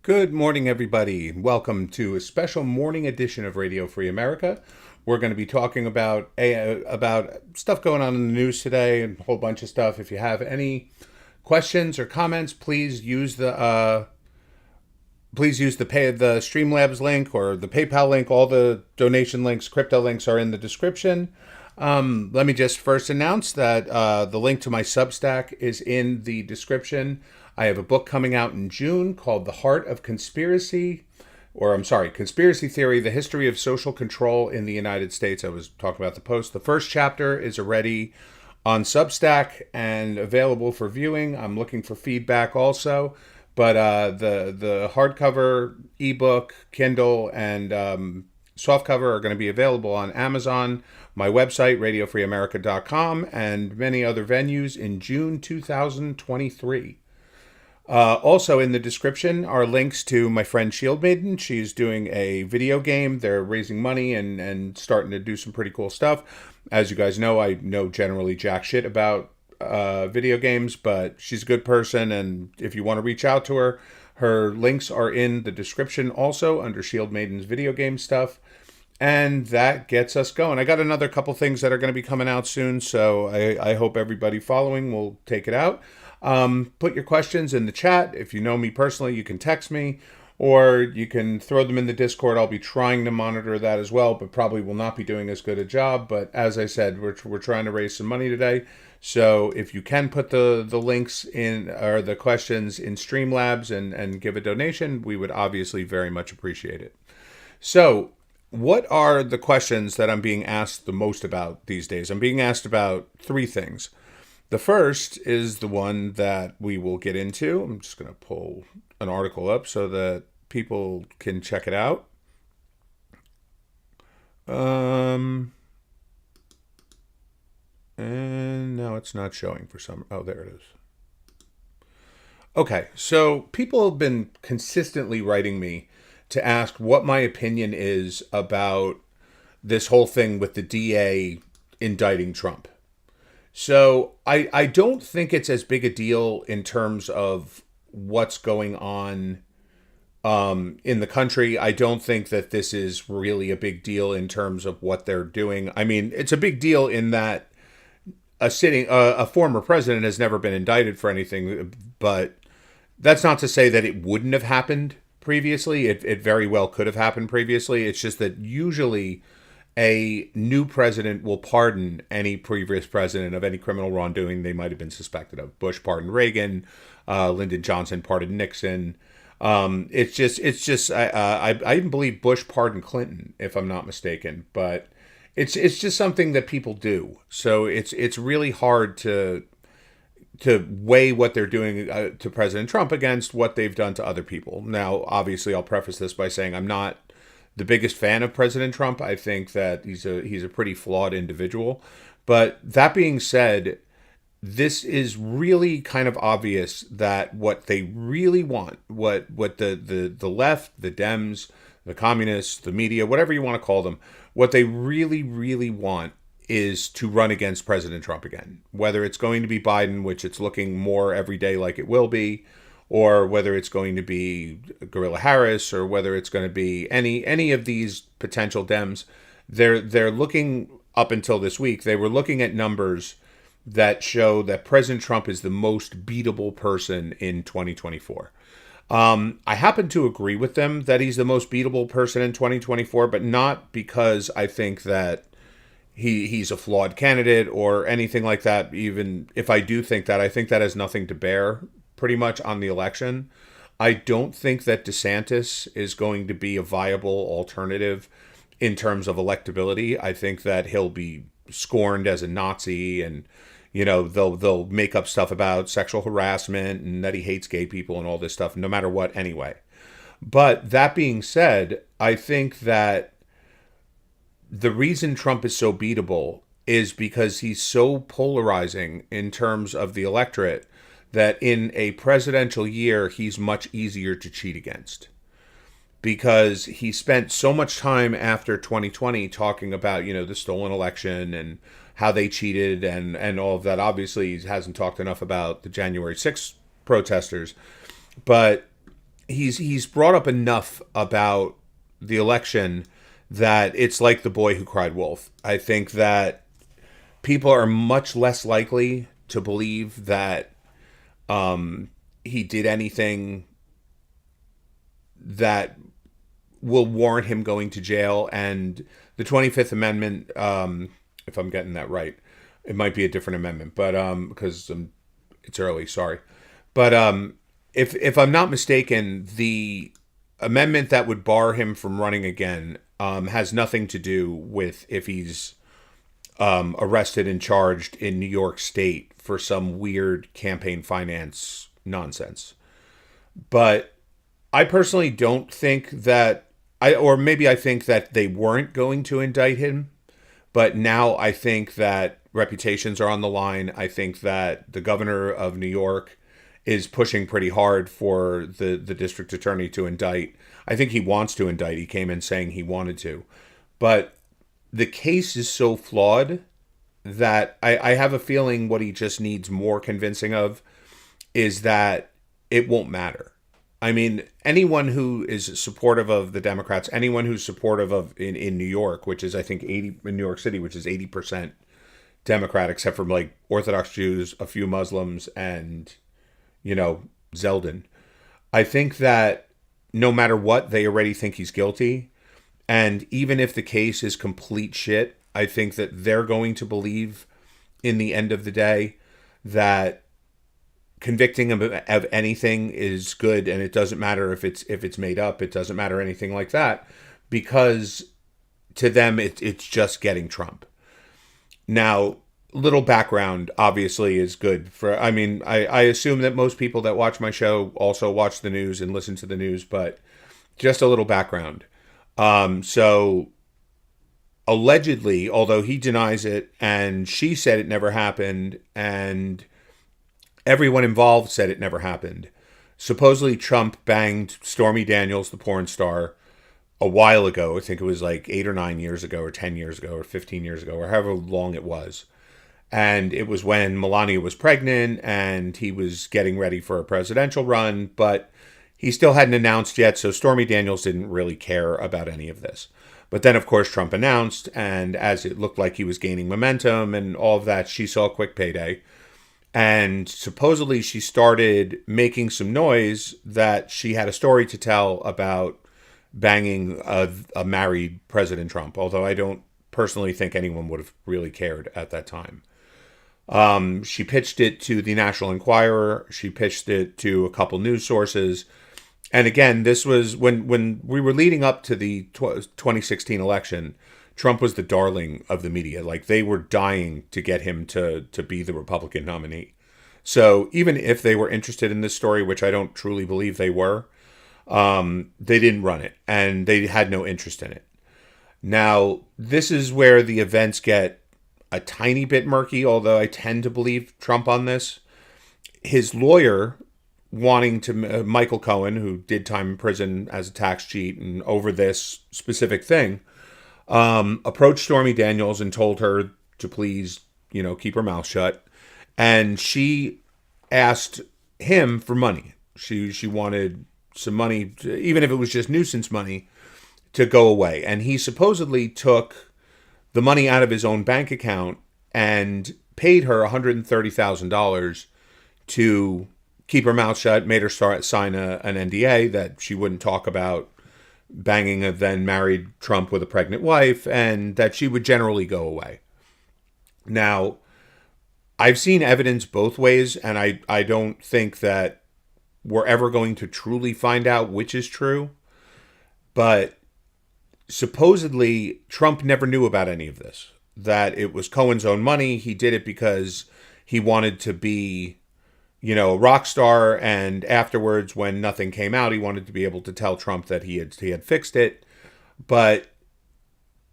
Good morning, everybody. Welcome to a special morning edition of Radio Free America. We're going to be talking about stuff going on in the news today and a whole bunch of stuff. If you have any questions or comments, please use the Streamlabs link or the PayPal link. All the donation links, crypto links are in the description. Let me just first announce that the link to my Substack is in the description. I have a book coming out in June called The Heart of Conspiracy Theory, The History of Social Control in the United States. I was talking about the post. The first chapter is already on Substack and available for viewing. I'm looking for feedback also. But the hardcover, ebook, Kindle, and softcover are going to be available on Amazon, my website, radiofreeamerica.com, and many other venues in June 2023. Also in the description are links to my friend Maiden. She's doing a video game. They're raising money and starting to do some pretty cool stuff. As you guys know, I know generally jack shit about video games, but she's a good person, and if you want to reach out to her, her links are in the description also under Shield Maiden's video game stuff. And that gets us going. I got another couple things that are going to be coming out soon, so I hope everybody following will take it out. Put your questions in the chat. If you know me personally, you can text me, or you can throw them in the Discord. I'll be trying to monitor that as well, but probably will not be doing as good a job. But as I said, we're trying to raise some money today. So if you can put the links in, or the questions in Streamlabs and give a donation, we would obviously very much appreciate it. So what are the questions that I'm being asked the most about these days? I'm being asked about three things. The first is the one that we will get into. I'm just going to pull an article up so that people can check it out. And now it's not showing for some. Oh, there it is. Okay, so people have been consistently writing me to ask what my opinion is about this whole thing with the DA indicting Trump. So I don't think it's as big a deal in terms of what's going on in the country. I don't think that this is really a big deal in terms of what they're doing. I mean, it's a big deal in that a former president has never been indicted for anything, but that's not to say that it wouldn't have happened previously. It very well could have happened previously. It's just that usually a new president will pardon any previous president of any criminal wrongdoing they might have been suspected of. Bush pardoned Reagan, Lyndon Johnson pardoned Nixon. I even believe Bush pardoned Clinton, if I'm not mistaken. But it's just something that people do. So it's really hard to weigh what they're doing to President Trump against what they've done to other people. Now, obviously, I'll preface this by saying I'm not the biggest fan of President Trump. I think that he's a pretty flawed individual. But that being said, this is really kind of obvious that what they really want, what the left, the Dems, the communists, the media, whatever you want to call them, what they really, really want is to run against President Trump again. Whether it's going to be Biden, which it's looking more every day like it will be, or whether it's going to be Guerrilla Harris, or whether it's going to be any of these potential Dems, they're looking, up until this week, they were looking at numbers that show that President Trump is the most beatable person in 2024. I happen to agree with them that he's the most beatable person in 2024, but not because I think that he's a flawed candidate or anything like that. Even if I do think that, I think that has nothing to bear pretty much on the election. I don't think that DeSantis is going to be a viable alternative in terms of electability. I think that he'll be scorned as a Nazi, and they'll make up stuff about sexual harassment and that he hates gay people and all this stuff, no matter what anyway. But that being said, I think that the reason Trump is so beatable is because he's so polarizing in terms of the electorate that in a presidential year, he's much easier to cheat against. Because he spent so much time after 2020 talking about, the stolen election and how they cheated and all of that. Obviously, he hasn't talked enough about the January 6th protesters. But he's brought up enough about the election that it's like the boy who cried wolf. I think that people are much less likely to believe that he did anything that will warrant him going to jail. And the 25th Amendment, if I'm getting that right, it might be a different amendment, but because it's early, sorry. But if I'm not mistaken, the amendment that would bar him from running again has nothing to do with if he's arrested and charged in New York State for some weird campaign finance nonsense. But I personally don't think that or maybe I think that they weren't going to indict him, but now I think that reputations are on the line. I think that the governor of New York is pushing pretty hard for the district attorney to indict. I think he wants to indict. He came in saying he wanted to. But the case is so flawed that I have a feeling what he just needs more convincing of is that it won't matter. I mean, anyone who is supportive of the Democrats, anyone who's supportive of in New York, which is I think 80 in New York City, which is 80% Democrat, except for like Orthodox Jews, a few Muslims, and Zeldin. I think that no matter what, they already think he's guilty, and even if the case is complete shit, I think that they're going to believe, in the end of the day, that convicting him of anything is good, and it doesn't matter if it's made up. It doesn't matter anything like that, because to them it's just getting Trump. Now, little background obviously is good for. I mean, I assume that most people that watch my show also watch the news and listen to the news, but just a little background. So allegedly, although he denies it, and she said it never happened, and everyone involved said it never happened. Supposedly Trump banged Stormy Daniels, the porn star, a while ago. I think it was like 8 or 9 years ago, or 10 years ago, or 15 years ago, or however long it was. And it was when Melania was pregnant and he was getting ready for a presidential run, but he still hadn't announced yet, so Stormy Daniels didn't really care about any of this. But then, of course, Trump announced, and as it looked like he was gaining momentum and all of that, she saw a quick payday. And supposedly she started making some noise that she had a story to tell about banging a married President Trump, although I don't personally think anyone would have really cared at that time. She pitched it to the National Enquirer. She pitched it to a couple news sources. And again, this was when we were leading up to the 2016 election. Trump was the darling of the media. Like, they were dying to get him to be the Republican nominee. So even if they were interested in this story, which I don't truly believe they were, they didn't run it, and they had no interest in it. Now, this is where the events get a tiny bit murky, although I tend to believe Trump on this. His lawyer, wanting to, Michael Cohen, who did time in prison as a tax cheat and over this specific thing, approached Stormy Daniels and told her to please, keep her mouth shut. And she asked him for money. She wanted some money, even if it was just nuisance money, to go away. And he supposedly took the money out of his own bank account and paid her $130,000 to keep her mouth shut, made her sign an NDA that she wouldn't talk about banging a then married Trump with a pregnant wife, and that she would generally go away. Now, I've seen evidence both ways, and I don't think that we're ever going to truly find out which is true. But supposedly, Trump never knew about any of this. That it was Cohen's own money. He did it because he wanted to be, a rock star, and afterwards, when nothing came out, he wanted to be able to tell Trump that he had fixed it. But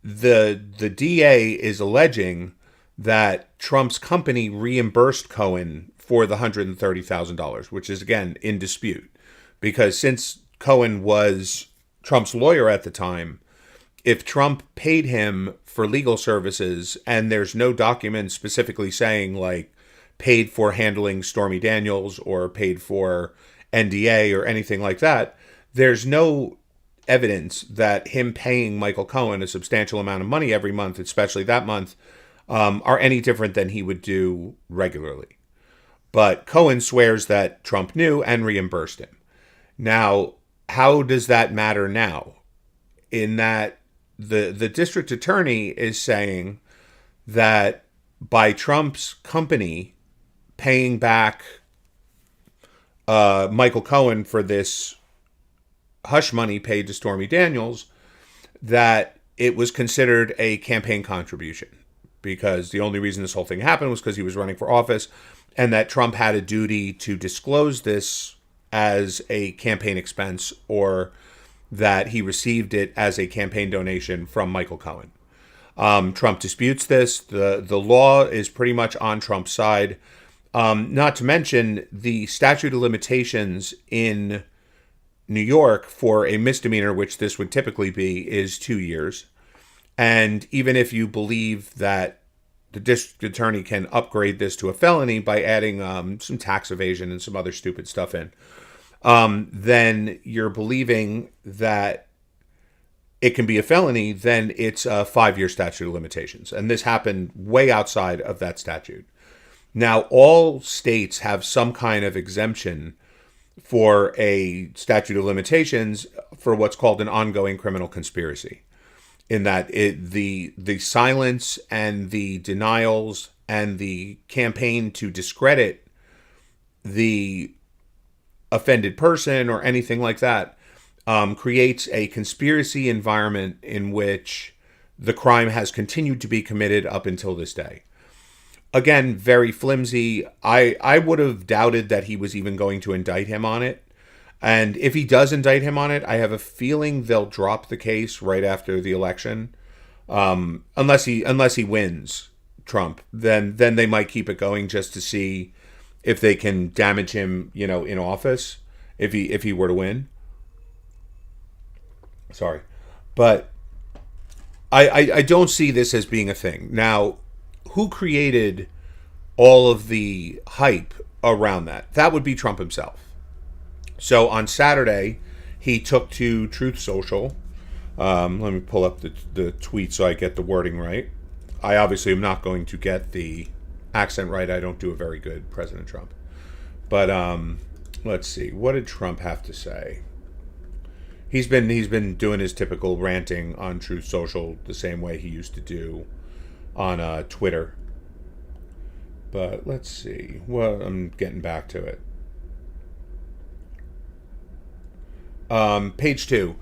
the DA is alleging that Trump's company reimbursed Cohen for the $130,000, which is, again, in dispute. Because since Cohen was Trump's lawyer at the time, if Trump paid him for legal services, and there's no document specifically saying, like, paid for handling Stormy Daniels or paid for NDA or anything like that, there's no evidence that him paying Michael Cohen a substantial amount of money every month, especially that month, are any different than he would do regularly. But Cohen swears that Trump knew and reimbursed him. Now, how does that matter now? In that the district attorney is saying that by Trump's company paying back Michael Cohen for this hush money paid to Stormy Daniels, that it was considered a campaign contribution, because the only reason this whole thing happened was because he was running for office, and that Trump had a duty to disclose this as a campaign expense, or that he received it as a campaign donation from Michael Cohen. Trump disputes this. The law is pretty much on Trump's side. Not to mention the statute of limitations in New York for a misdemeanor, which this would typically be, is 2 years. And even if you believe that the district attorney can upgrade this to a felony by adding some tax evasion and some other stupid stuff in, then you're believing that it can be a felony, then it's a 5-year statute of limitations. And this happened way outside of that statute. Now, all states have some kind of exemption for a statute of limitations for what's called an ongoing criminal conspiracy, in that the silence and the denials and the campaign to discredit the offended person or anything like that creates a conspiracy environment in which the crime has continued to be committed up until this day. Again, very flimsy. I would have doubted that he was even going to indict him on it. And if he does indict him on it, I have a feeling they'll drop the case right after the election. Unless he wins Trump, then they might keep it going just to see if they can damage him, in office if he were to win. Sorry. But I don't see this as being a thing. Now, who created all of the hype around that? That would be Trump himself. So on Saturday, he took to Truth Social. Let me pull up the tweet so I get the wording right. I obviously am not going to get the accent right. I don't do a very good President Trump. But let's see. What did Trump have to say? He's been doing his typical ranting on Truth Social the same way he used to do on Twitter. But let's see. Well, I'm getting back to it. Page 2.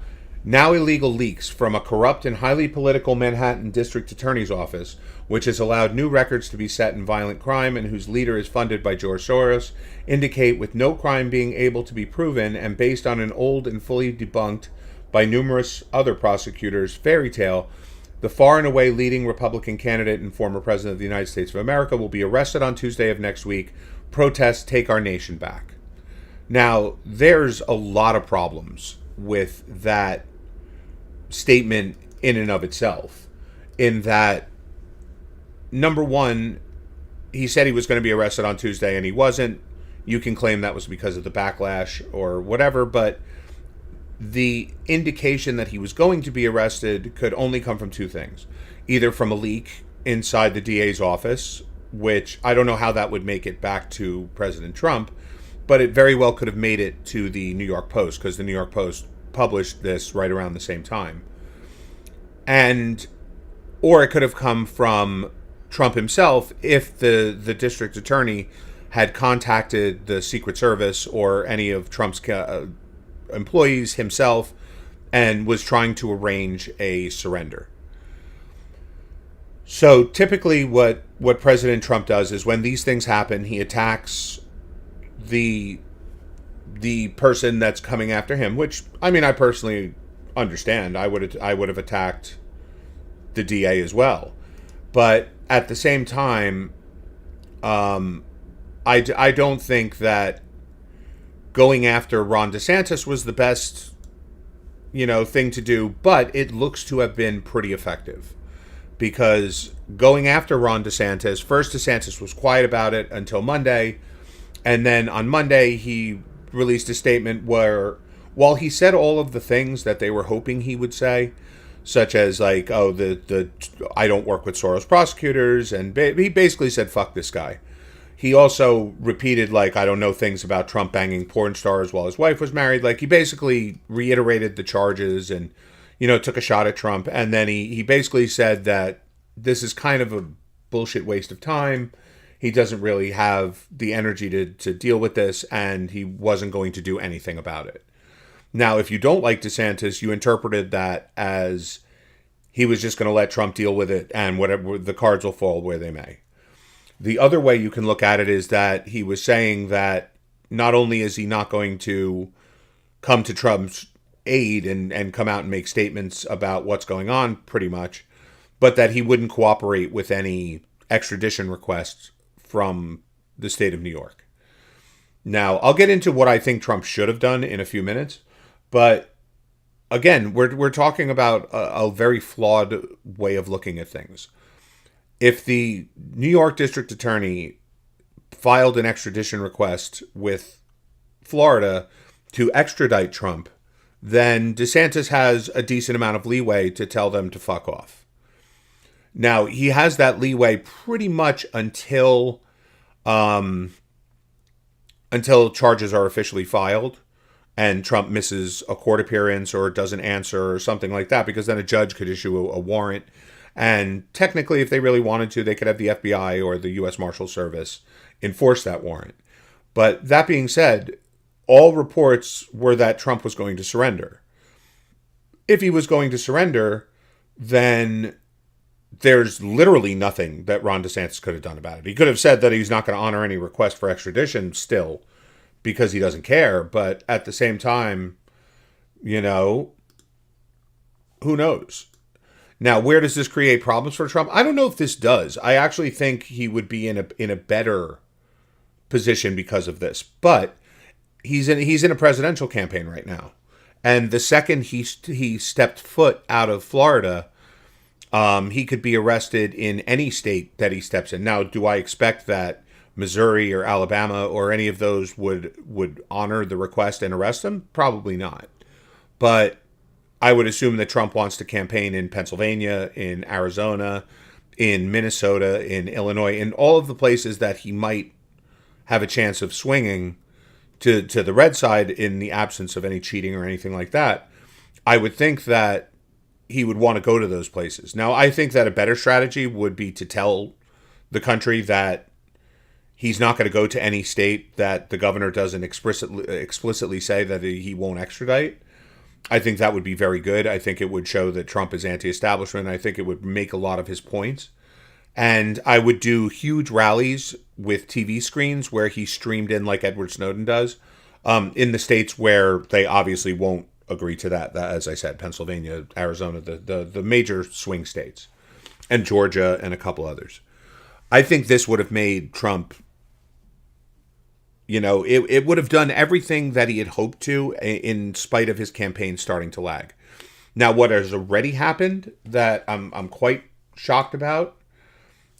Now illegal leaks from a corrupt and highly political Manhattan District Attorney's Office, which has allowed new records to be set in violent crime and whose leader is funded by George Soros, indicate, with no crime being able to be proven and based on an old and fully debunked by numerous other prosecutors fairy tale, the far and away leading Republican candidate and former President of the United States of America will be arrested on Tuesday of next week. Protests take our nation back. Now, there's a lot of problems with that statement in and of itself, in that, number one, he said he was going to be arrested on Tuesday and he wasn't. You can claim that was because of the backlash or whatever, but the indication that he was going to be arrested could only come from two things. Either from a leak inside the DA's office, which I don't know how that would make it back to President Trump, but it very well could have made it to the New York Post, because the New York Post published this right around the same time. Or it could have come from Trump himself if the district attorney had contacted the Secret Service or any of Trump's employees himself and was trying to arrange a surrender. So typically what President Trump does is when these things happen, he attacks the person that's coming after him, which, I mean, I personally understand. I would have attacked the DA as well. But at the same time, I don't think that going after Ron DeSantis was the best, thing to do, but it looks to have been pretty effective. Because going after Ron DeSantis, first DeSantis was quiet about it until Monday, and then on Monday he released a statement where, while he said all of the things that they were hoping he would say, such as like, oh, the I don't work with Soros prosecutors, and he basically said, fuck this guy. He also repeated, like, I don't know things about Trump banging porn stars while his wife was married. Like, he basically reiterated the charges and, took a shot at Trump. And then he basically said that this is kind of a bullshit waste of time. He doesn't really have the energy to deal with this, and he wasn't going to do anything about it. Now, if you don't like DeSantis, you interpreted that as he was just going to let Trump deal with it, and whatever, the cards will fall where they may. The other way you can look at it is that he was saying that not only is he not going to come to Trump's aid and come out and make statements about what's going on, pretty much, but that he wouldn't cooperate with any extradition requests from the state of New York. Now, I'll get into what I think Trump should have done in a few minutes, but again, we're talking about a very flawed way of looking at things. If the New York District Attorney filed an extradition request with Florida to extradite Trump, then DeSantis has a decent amount of leeway to tell them to fuck off. Now, he has that leeway pretty much until charges are officially filed and Trump misses a court appearance or doesn't answer or something like that, because then a judge could issue a warrant. And technically, if they really wanted to, they could have the FBI or the U.S. Marshal Service enforce that warrant. But that being said, all reports were that Trump was going to surrender. If he was going to surrender, then there's literally nothing that Ron DeSantis could have done about it. He could have said that he's not going to honor any request for extradition still because he doesn't care. But at the same time, who knows? Now, where does this create problems for Trump? I don't know if this does. I actually think he would be in a better position because of this. But he's in a presidential campaign right now, and the second he stepped foot out of Florida, he could be arrested in any state that he steps in. Now, do I expect that Missouri or Alabama or any of those would honor the request and arrest him? Probably not. But I would assume that Trump wants to campaign in Pennsylvania, in Arizona, in Minnesota, in Illinois, in all of the places that he might have a chance of swinging to the red side in the absence of any cheating or anything like that. I would think that he would want to go to those places. Now, I think that a better strategy would be to tell the country that he's not going to go to any state that the governor doesn't explicitly say that he won't extradite. I think that would be very good. I think it would show that Trump is anti-establishment. I think it would make a lot of his points. And I would do huge rallies with TV screens where he streamed in like Edward Snowden does, in the states where they obviously won't agree to that. As I said, Pennsylvania, Arizona, the major swing states, and Georgia and a couple others. I think this would have made Trump, it would have done everything that he had hoped to in spite of his campaign starting to lag. Now, what has already happened that I'm quite shocked about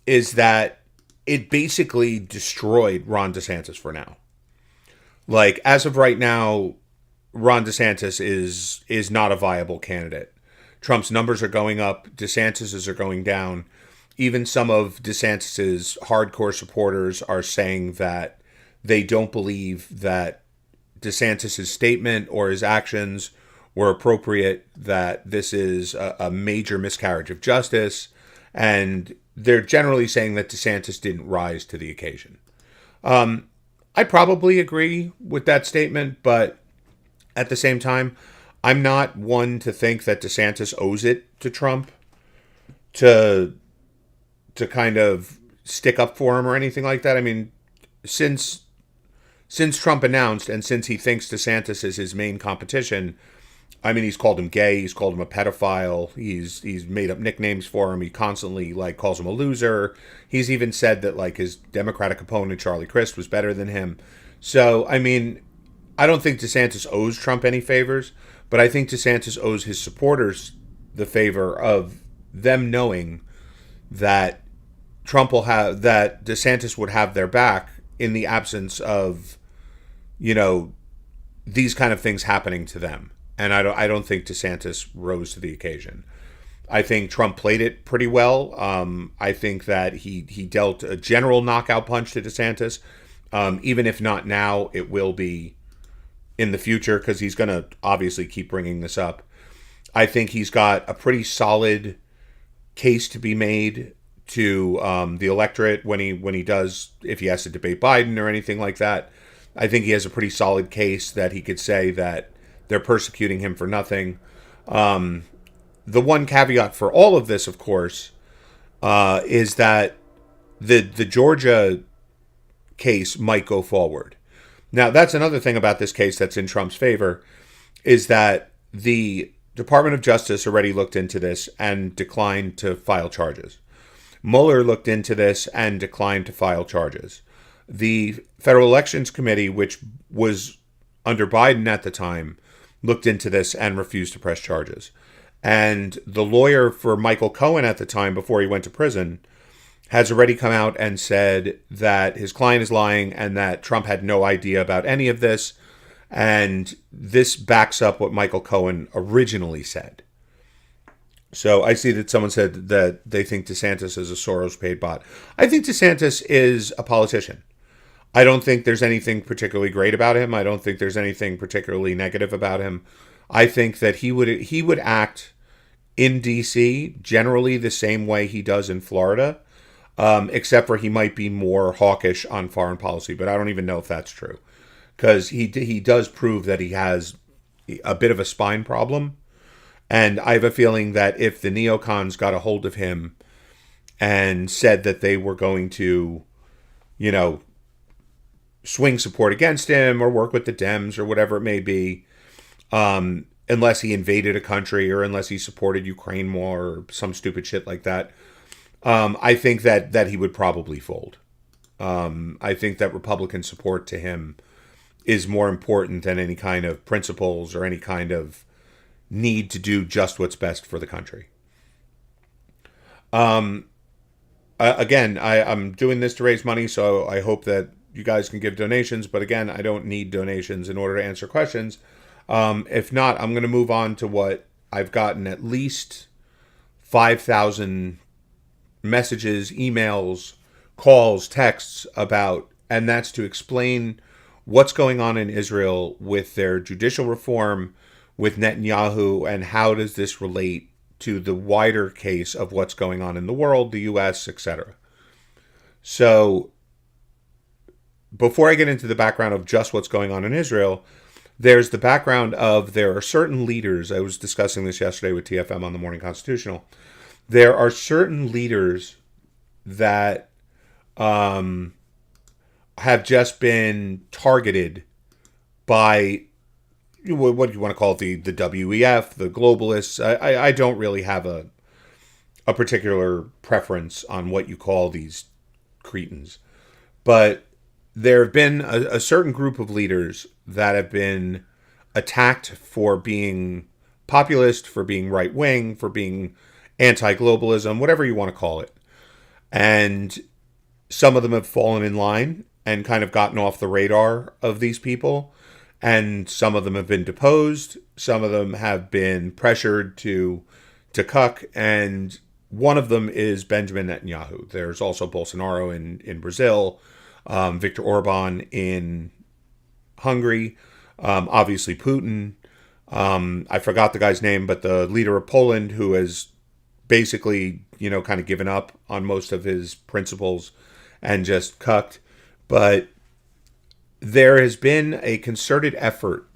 is that it basically destroyed Ron DeSantis for now. Like, as of right now, Ron DeSantis is not a viable candidate. Trump's numbers are going up. DeSantis's are going down. Even some of DeSantis's hardcore supporters are saying that they don't believe that DeSantis's statement or his actions were appropriate, that this is a major miscarriage of justice, and they're generally saying that DeSantis didn't rise to the occasion. I probably agree with that statement, but at the same time, I'm not one to think that DeSantis owes it to Trump to kind of stick up for him or anything like that. I mean, since Trump announced and since he thinks DeSantis is his main competition, I mean, he's called him gay, he's called him a pedophile, he's made up nicknames for him, he constantly calls him a loser. He's even said that his Democratic opponent Charlie Crist was better than him. So, I mean, I don't think DeSantis owes Trump any favors, but I think DeSantis owes his supporters the favor of them knowing that DeSantis would have their back in the absence of, these kind of things happening to them. And I don't think DeSantis rose to the occasion. I think Trump played it pretty well. I think that he dealt a general knockout punch to DeSantis. Even if not now, it will be in the future because he's going to obviously keep bringing this up. I think he's got a pretty solid case to be made to the electorate when he does, if he has to debate Biden or anything like that. I think he has a pretty solid case that he could say that they're persecuting him for nothing. The one caveat for all of this, of course, is that the Georgia case might go forward. Now, that's another thing about this case that's in Trump's favor, is that the Department of Justice already looked into this and declined to file charges. Mueller looked into this and declined to file charges. The Federal Elections Committee, which was under Biden at the time, looked into this and refused to press charges. And the lawyer for Michael Cohen at the time, before he went to prison, has already come out and said that his client is lying and that Trump had no idea about any of this. And this backs up what Michael Cohen originally said. So I see that someone said that they think DeSantis is a Soros-paid bot. I think DeSantis is a politician. I don't think there's anything particularly great about him. I don't think there's anything particularly negative about him. I think that he would act in D.C. generally the same way he does in Florida, except for he might be more hawkish on foreign policy. But I don't even know if that's true, because he does prove that he has a bit of a spine problem. And I have a feeling that if the neocons got a hold of him and said that they were going to, swing support against him or work with the Dems or whatever it may be, unless he invaded a country or unless he supported Ukraine more or some stupid shit like that, I think that he would probably fold. I think that Republican support to him is more important than any kind of principles or any kind of need to do just what's best for the country. Again, I'm doing this to raise money, so I hope that you guys can give donations. But again, I don't need donations in order to answer questions. If not, I'm going to move on to what I've gotten at least 5,000 messages, emails, calls, texts about, and that's to explain what's going on in Israel with their judicial reform, with Netanyahu, and how does this relate to the wider case of what's going on in the world, the U.S., etc. So, before I get into the background of just what's going on in Israel, there's the background of there are certain leaders. I was discussing this yesterday with TFM on the Morning Constitutional. There are certain leaders that have just been targeted by what do you want to call it, the WEF, the globalists. I don't really have a particular preference on what you call these cretins. But there have been a certain group of leaders that have been attacked for being populist, for being right-wing, for being anti-globalism, whatever you want to call it. And some of them have fallen in line and kind of gotten off the radar of these people. And some of them have been deposed. Some of them have been pressured to cuck. And one of them is Benjamin Netanyahu. There's also Bolsonaro in Brazil, Viktor Orban in Hungary, obviously Putin. I forgot the guy's name, but the leader of Poland, who has basically, kind of given up on most of his principles and just cucked. But there has been a concerted effort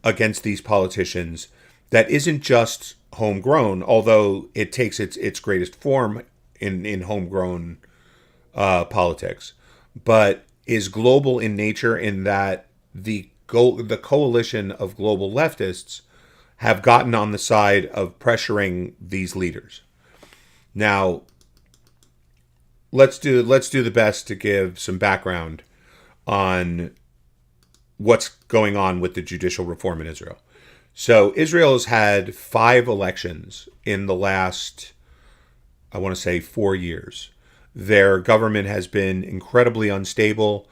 against these politicians that isn't just homegrown, although it takes its greatest form in homegrown politics, but is global in nature, in that the coalition of global leftists have gotten on the side of pressuring these leaders. Now, let's do the best to give some background on what's going on with the judicial reform in Israel. So Israel has had 5 elections in the last, I want to say, 4 years. Their government has been incredibly unstable.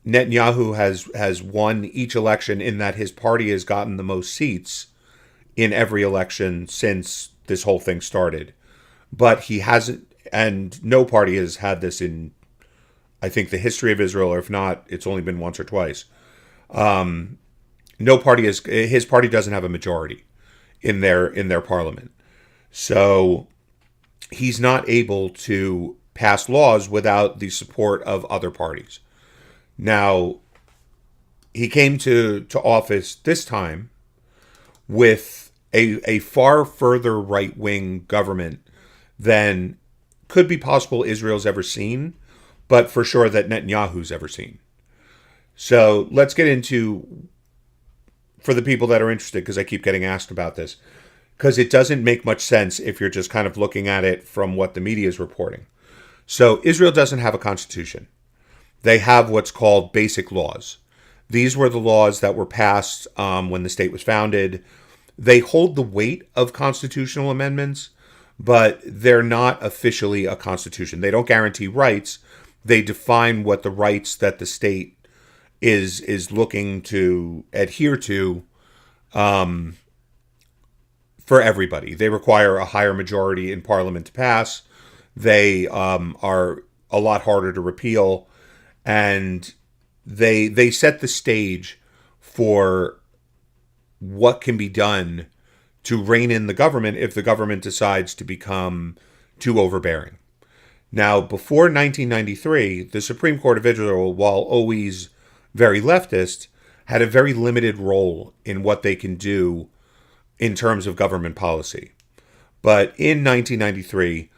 Netanyahu has won each election in that his party has gotten the most seats in every election since this whole thing started. But he hasn't, and no party has had this in, I think, the history of Israel, or if not, it's only been once or twice. No party is, his party doesn't have a majority in their parliament. So he's not able to pass laws without the support of other parties. Now, he came to office this time with a far further right-wing government than could be possible Israel's ever seen, but for sure that Netanyahu's ever seen. So let's get into, for the people that are interested, because I keep getting asked about this, because it doesn't make much sense if you're just kind of looking at it from what the media is reporting. So Israel doesn't have a constitution. They have what's called basic laws. These were the laws that were passed when the state was founded. They hold the weight of constitutional amendments, but they're not officially a constitution. They don't guarantee rights. They define what the rights that the state is looking to adhere to for everybody. They require a higher majority in parliament to pass. They are a lot harder to repeal, and they set the stage for what can be done to rein in the government if the government decides to become too overbearing. Now, before 1993, the Supreme Court of Israel, while always very leftist, had a very limited role in what they can do in terms of government policy. But in 1993,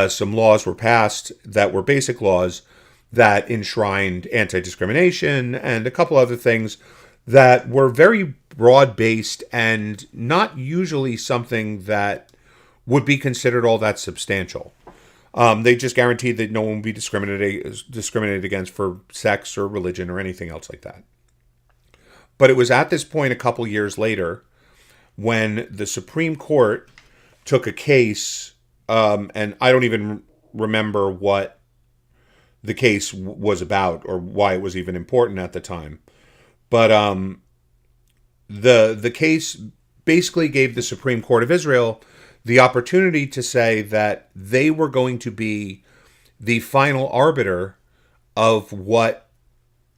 some laws were passed that were basic laws that enshrined anti-discrimination and a couple other things that were very broad-based and not usually something that would be considered all that substantial. They just guaranteed that no one would be discriminated against for sex or religion or anything else like that. But it was at this point a couple years later when the Supreme Court took a case, and I don't even remember what the case was about or why it was even important at the time. But the case basically gave the Supreme Court of Israel the opportunity to say that they were going to be the final arbiter of what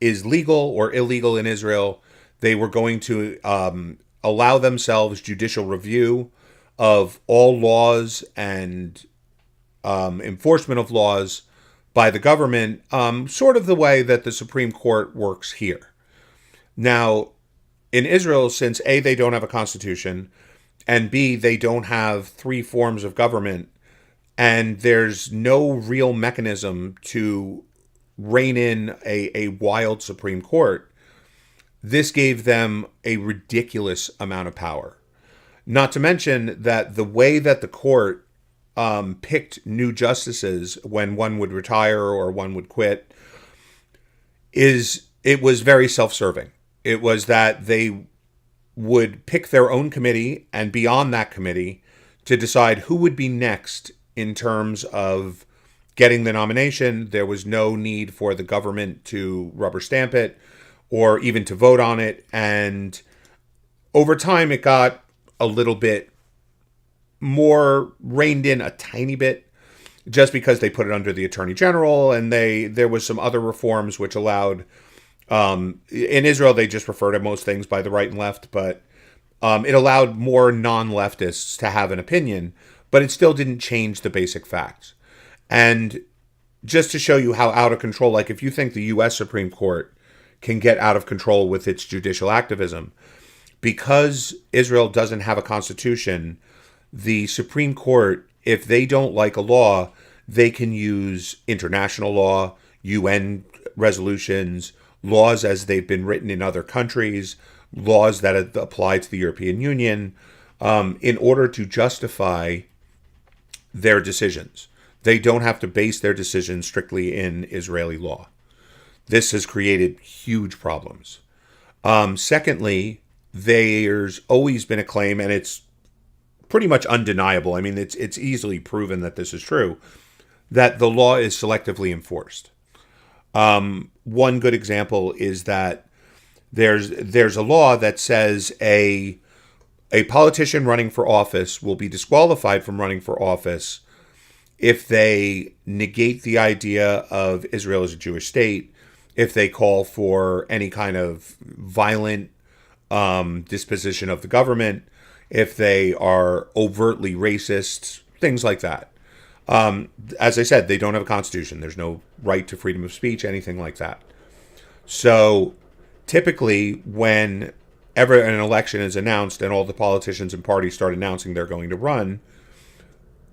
is legal or illegal in Israel. They were going to allow themselves judicial review of all laws and enforcement of laws by the government, sort of the way that the Supreme Court works here. Now, in Israel, since A, they don't have a constitution, and B, they don't have three forms of government, and there's no real mechanism to rein in a wild Supreme Court, this gave them a ridiculous amount of power. Not to mention that the way that the court picked new justices when one would retire or one would quit it was very self-serving. It was that they would pick their own committee, and beyond that committee, to decide who would be next in terms of getting the nomination. There was no need for the government to rubber stamp it or even to vote on it. And over time, it got a little bit more reined in a tiny bit, just because they put it under the Attorney General, and there was some other reforms which allowed, in Israel, they just refer to most things by the right and left, but it allowed more non-leftists to have an opinion, but it still didn't change the basic facts. And just to show you how out of control, like if you think the U.S. Supreme Court can get out of control with its judicial activism, because Israel doesn't have a constitution, the Supreme Court, if they don't like a law, they can use international law, UN resolutions, laws as they've been written in other countries, laws that apply to the European Union, in order to justify their decisions. They don't have to base their decisions strictly in Israeli law. This has created huge problems. Secondly, there's always been a claim, and it's pretty much undeniable. I mean, it's easily proven that this is true, that the law is selectively enforced. One good example is that there's a law that says a politician running for office will be disqualified from running for office if they negate the idea of Israel as a Jewish state, if they call for any kind of violent disposition of the government, if they are overtly racist, things like that. As I said, they don't have a constitution. There's no right to freedom of speech, anything like that. So typically, whenever an election is announced and all the politicians and parties start announcing they're going to run,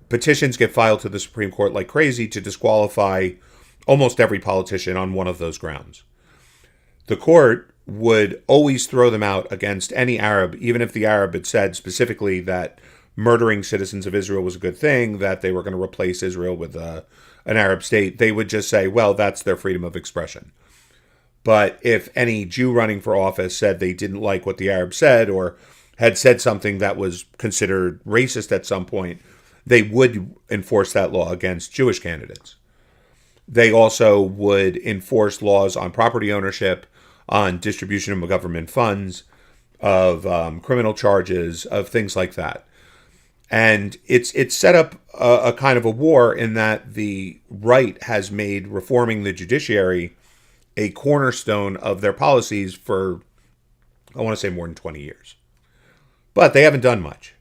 petitions get filed to the Supreme Court like crazy to disqualify almost every politician on one of those grounds. The court would always throw them out against any Arab, even if the Arab had said specifically that murdering citizens of Israel was a good thing, that they were going to replace Israel with an Arab state. They would just say, well, that's their freedom of expression. But if any Jew running for office said they didn't like what the Arab said or had said something that was considered racist at some point, they would enforce that law against Jewish candidates. They also would enforce laws on property ownership, on distribution of government funds, of criminal charges, of things like that. And it's set up a kind of a war in that the right has made reforming the judiciary a cornerstone of their policies for, I want to say, more than 20 years. But they haven't done much.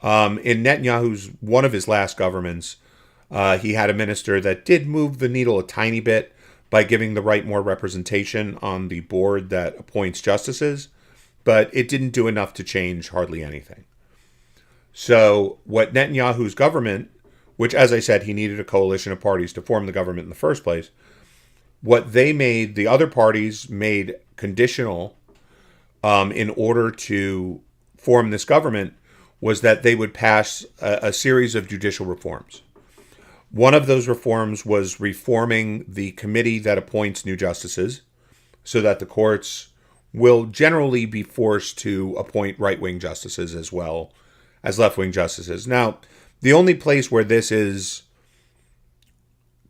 In Netanyahu's, one of his last governments, he had a minister that did move the needle a tiny bit by giving the right more representation on the board that appoints justices, but it didn't do enough to change hardly anything. So what Netanyahu's government, which, as I said, he needed a coalition of parties to form the government in the first place, what they made, the other parties made conditional in order to form this government, was that they would pass a series of judicial reforms. One of those reforms was reforming the committee that appoints new justices so that the courts will generally be forced to appoint right-wing justices as well as left-wing justices. Now, the only place where this is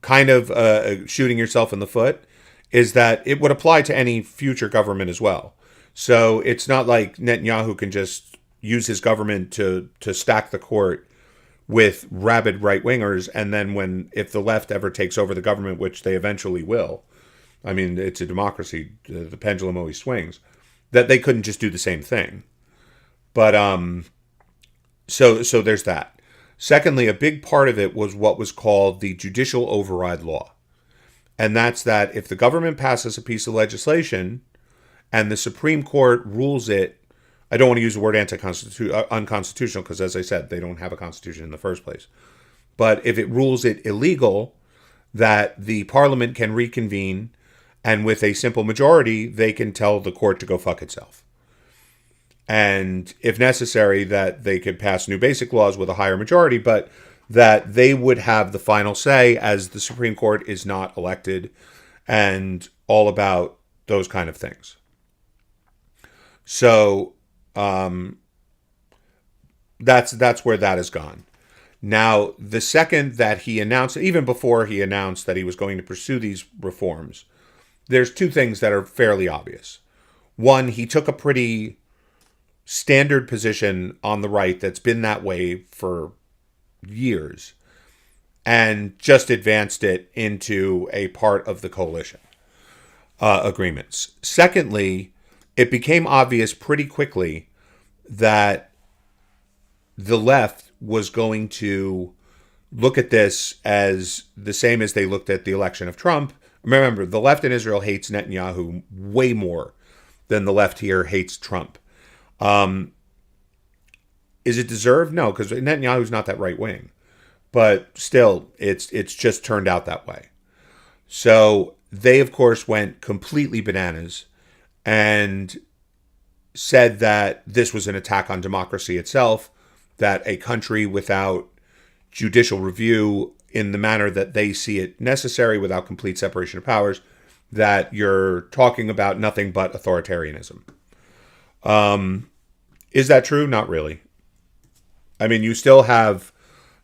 kind of shooting yourself in the foot is that it would apply to any future government as well. So it's not like Netanyahu can just use his government to stack the court with rabid right-wingers, and then if the left ever takes over the government, which they eventually will, I mean, it's a democracy, the pendulum always swings, that they couldn't just do the same thing. But so there's that. Secondly, a big part of it was what was called the judicial override law. And that's that if the government passes a piece of legislation and the Supreme Court rules it, I don't want to use the word unconstitutional because, as I said, they don't have a constitution in the first place. But if it rules it illegal, that the parliament can reconvene, and with a simple majority, they can tell the court to go fuck itself. And if necessary, that they could pass new basic laws with a higher majority, but that they would have the final say, as the Supreme Court is not elected, and all about those kind of things. So that's where that has gone. Now, the second that he announced, even before he announced that he was going to pursue these reforms, there's two things that are fairly obvious. One, he took a pretty standard position on the right that's been that way for years and just advanced it into a part of the coalition agreements. Secondly, it became obvious pretty quickly that the left was going to look at this as the same as they looked at the election of Trump. Remember, the left in Israel hates Netanyahu way more than the left here hates Trump. Is it deserved? No, because Netanyahu's not that right wing. But still, it's just turned out that way. So they, of course, went completely bananas and said that this was an attack on democracy itself, that a country without judicial review in the manner that they see it necessary, without complete separation of powers, that you're talking about nothing but authoritarianism. Is that true? Not really. I mean, you still have,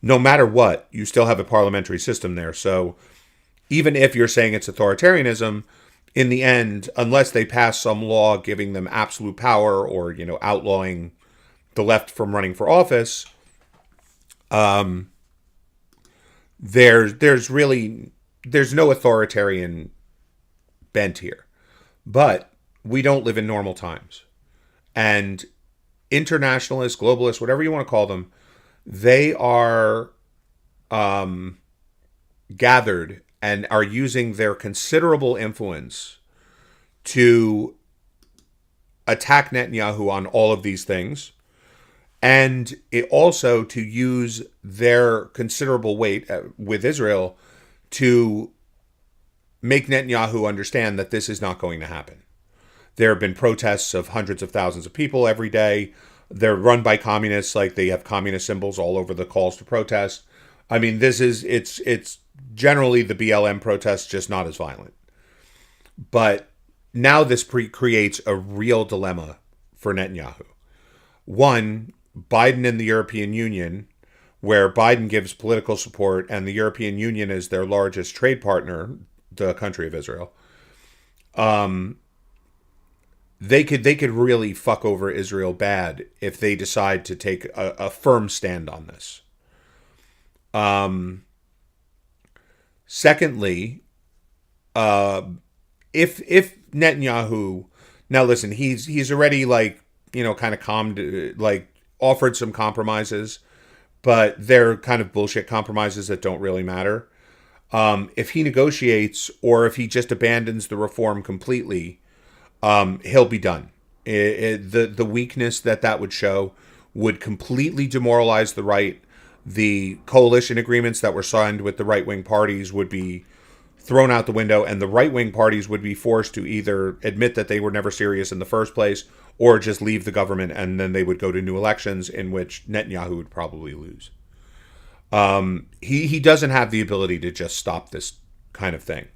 no matter what, you still have a parliamentary system there. So even if you're saying it's authoritarianism, in the end, unless they pass some law giving them absolute power or, outlawing the left from running for office, there's no authoritarian bent here. But we don't live in normal times. And internationalists, globalists, whatever you want to call them, they are gathered and are using their considerable influence to attack Netanyahu on all of these things, and also to use their considerable weight with Israel to make Netanyahu understand that this is not going to happen. There have been protests of hundreds of thousands of people every day. They're run by communists, like they have communist symbols all over the calls to protest. I mean, it's generally the BLM protests, just not as violent. But now this creates a real dilemma for Netanyahu. One, Biden and the European Union, where Biden gives political support and the European Union is their largest trade partner, the country of Israel, they could really fuck over Israel bad if they decide to take a firm stand on this. Secondly, if Netanyahu, now listen, he's already kind of calmed, offered some compromises, but they're kind of bullshit compromises that don't really matter. If he negotiates or if he just abandons the reform completely, he'll be done. The weakness that would show would completely demoralize the right. The coalition agreements that were signed with the right-wing parties would be thrown out the window, and the right-wing parties would be forced to either admit that they were never serious in the first place or just leave the government, and then they would go to new elections in which Netanyahu would probably lose. He doesn't have the ability to just stop this kind of thing.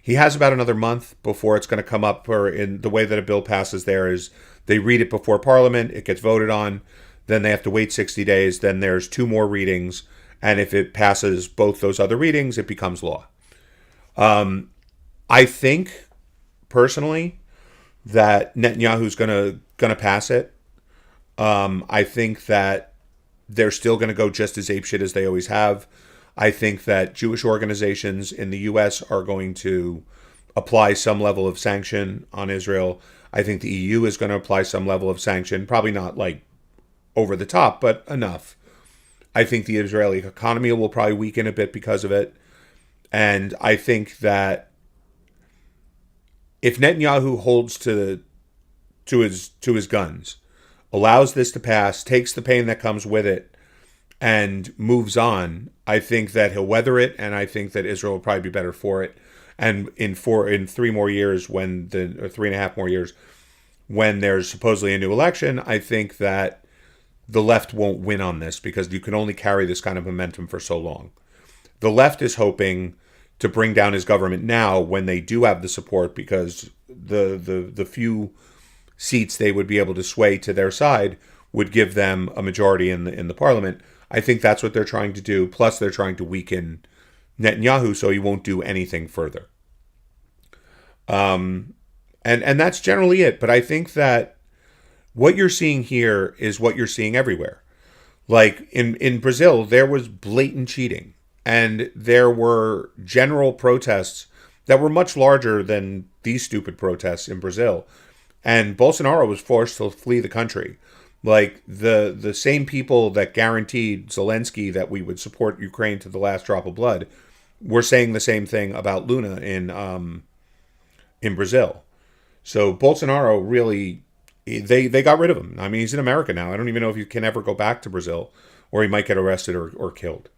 He has about another month before it's going to come up, or in the way that a bill passes there is they read it before Parliament, it gets voted on, then they have to wait 60 days, then there's 2 more readings, and if it passes both those other readings, it becomes law. I think, personally, that Netanyahu's gonna pass it. I think that they're still going to go just as apeshit as they always have. I think that Jewish organizations in the U.S. are going to apply some level of sanction on Israel. I think the EU is going to apply some level of sanction, probably not over the top, but enough. I think the Israeli economy will probably weaken a bit because of it. And I think that if Netanyahu holds to his guns, allows this to pass, takes the pain that comes with it, and moves on, I think that he'll weather it, and I think that Israel will probably be better for it. And in 3 more years, or 3.5 more years, when there's supposedly a new election, I think that the left won't win on this because you can only carry this kind of momentum for so long. The left is hoping to bring down his government now when they do have the support, because the few seats they would be able to sway to their side would give them a majority in the parliament. I think that's what they're trying to do. Plus, they're trying to weaken Netanyahu so he won't do anything further. And that's generally it. But I think that what you're seeing here is what you're seeing everywhere. Like in Brazil, there was blatant cheating, and there were general protests that were much larger than these stupid protests in Brazil. And Bolsonaro was forced to flee the country. Like the same people that guaranteed Zelensky that we would support Ukraine to the last drop of blood were saying the same thing about Lula in Brazil. So Bolsonaro really, they got rid of him. I mean, he's in America now. I don't even know if he can ever go back to Brazil, or he might get arrested or killed.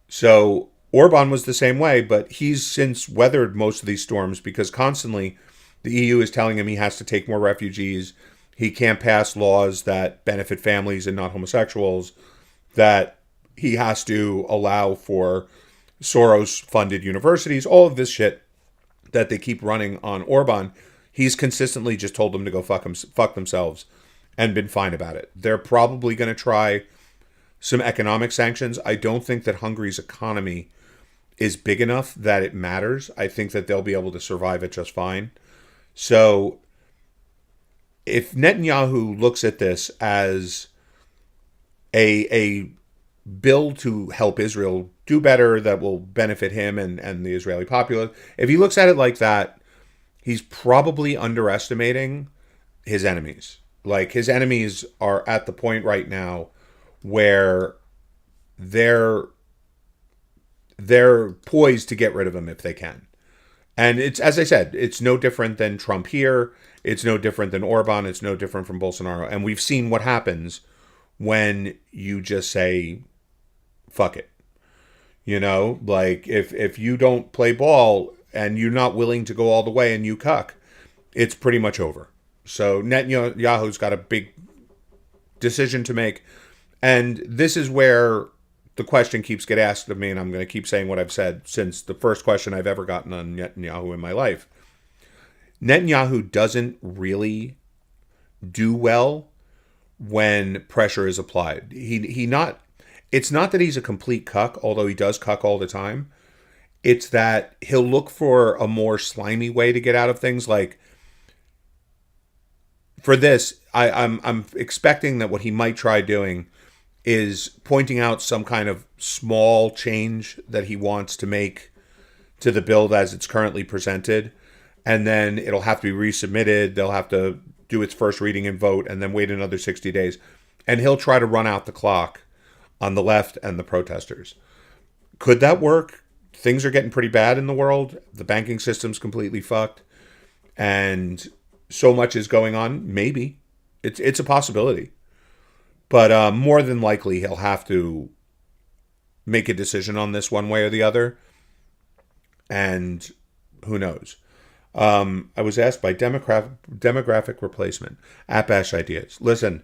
So Orban was the same way, but he's since weathered most of these storms because constantly the EU is telling him he has to take more refugees. He can't pass laws that benefit families and not homosexuals, that he has to allow for Soros-funded universities, all of this shit that they keep running on Orban. He's consistently just told them to go fuck themselves and been fine about it. They're probably going to try some economic sanctions. I don't think that Hungary's economy is big enough that it matters. I think that they'll be able to survive it just fine. So if Netanyahu looks at this as a bill to help Israel do better that will benefit him and the Israeli populace, if he looks at it like that, he's probably underestimating his enemies. Like, his enemies are at the point right now where they're poised to get rid of him if they can. And it's, as I said, it's no different than Trump here. It's no different than Orban. It's no different from Bolsonaro. And we've seen what happens when you just say, fuck it. You know, like, if you don't play ball and you're not willing to go all the way and you cuck, it's pretty much over. So Netanyahu's got a big decision to make. And this is where the question keeps getting asked of me, and I'm going to keep saying what I've said since the first question I've ever gotten on Netanyahu in my life. Netanyahu doesn't really do well when pressure is applied. It's not that he's a complete cuck, although he does cuck all the time. It's that he'll look for a more slimy way to get out of things. Like, for this, I'm expecting that what he might try doing is pointing out some kind of small change that he wants to make to the bill as it's currently presented. And then it'll have to be resubmitted. They'll have to do its first reading and vote and then wait another 60 days. And he'll try to run out the clock on the left and the protesters. Could that work? Things are getting pretty bad in the world. The banking system's completely fucked. And so much is going on. Maybe. It's a possibility. But more than likely, he'll have to make a decision on this one way or the other. And who knows? I was asked by demographic replacement, Apash ideas. Listen,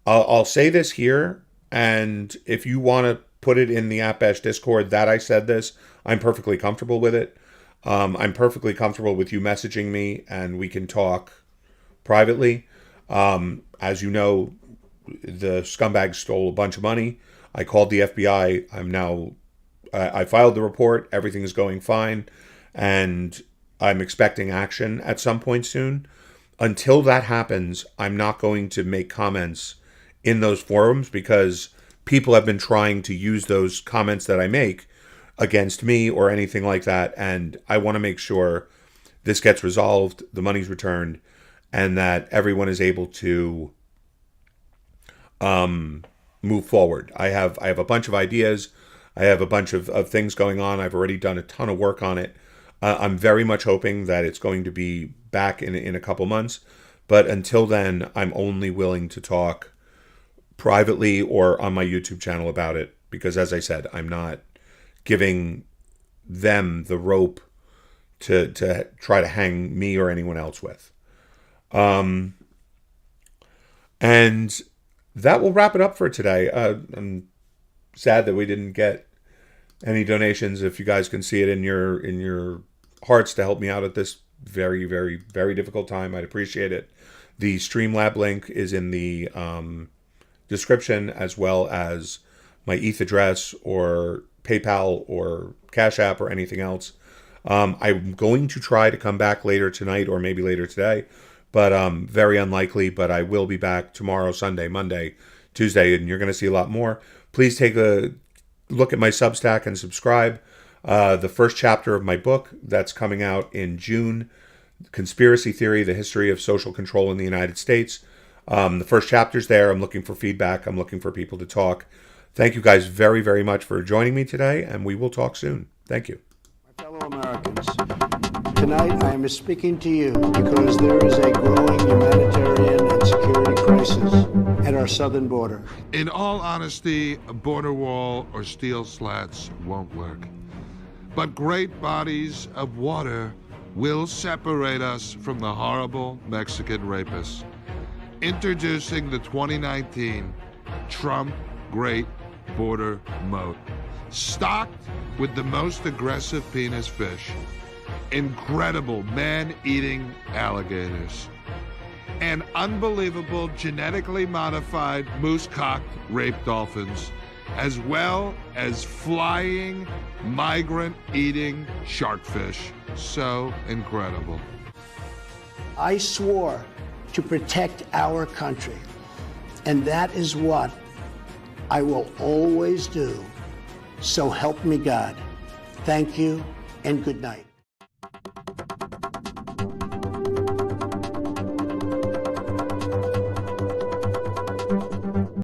I'll say this here, and if you want to put it in the Apash Discord that I said this, I'm perfectly comfortable with it. I'm perfectly comfortable with you messaging me, and we can talk privately. As you know, the scumbags stole a bunch of money. I called the FBI. I filed the report. Everything is going fine. And I'm expecting action at some point soon. Until that happens, I'm not going to make comments in those forums because people have been trying to use those comments that I make against me or anything like that. And I want to make sure this gets resolved, the money's returned, and that everyone is able to move forward. I have a bunch of ideas. I have a bunch of things going on. I've already done a ton of work on it. I'm very much hoping that it's going to be back in a couple months. But until then, I'm only willing to talk privately or on my YouTube channel about it. Because as I said, I'm not giving them the rope to try to hang me or anyone else with. And that will wrap it up for today. I'm sad that we didn't get any donations. If you guys can see it in your hearts to help me out at this very, very, very difficult time, I'd appreciate it. The Streamlab link is in the description, as well as my ETH address or PayPal or Cashapp or anything else. I'm going to try to come back later tonight or maybe later today, but very unlikely. But I will be back tomorrow, Sunday, Monday, Tuesday, and you're going to see a lot more. Please take a look at my Substack and subscribe. The first chapter of my book that's coming out in June, Conspiracy Theory, the History of Social Control in the United States. The first chapter's there. I'm looking for feedback. I'm looking for people to talk. Thank you guys very, very much for joining me today, and we will talk soon. Thank you. My fellow Americans, tonight I am speaking to you because there is a growing humanitarian and security crisis at our southern border. In all honesty, a border wall or steel slats won't work. But great bodies of water will separate us from the horrible Mexican rapists. Introducing the 2019 Trump Great Border Moat. Stocked with the most aggressive penis fish, incredible man-eating alligators, and unbelievable genetically modified moose-cocked rape dolphins as well as flying, migrant-eating sharkfish. So incredible. I swore to protect our country, and that is what I will always do. So help me God. Thank you and good night.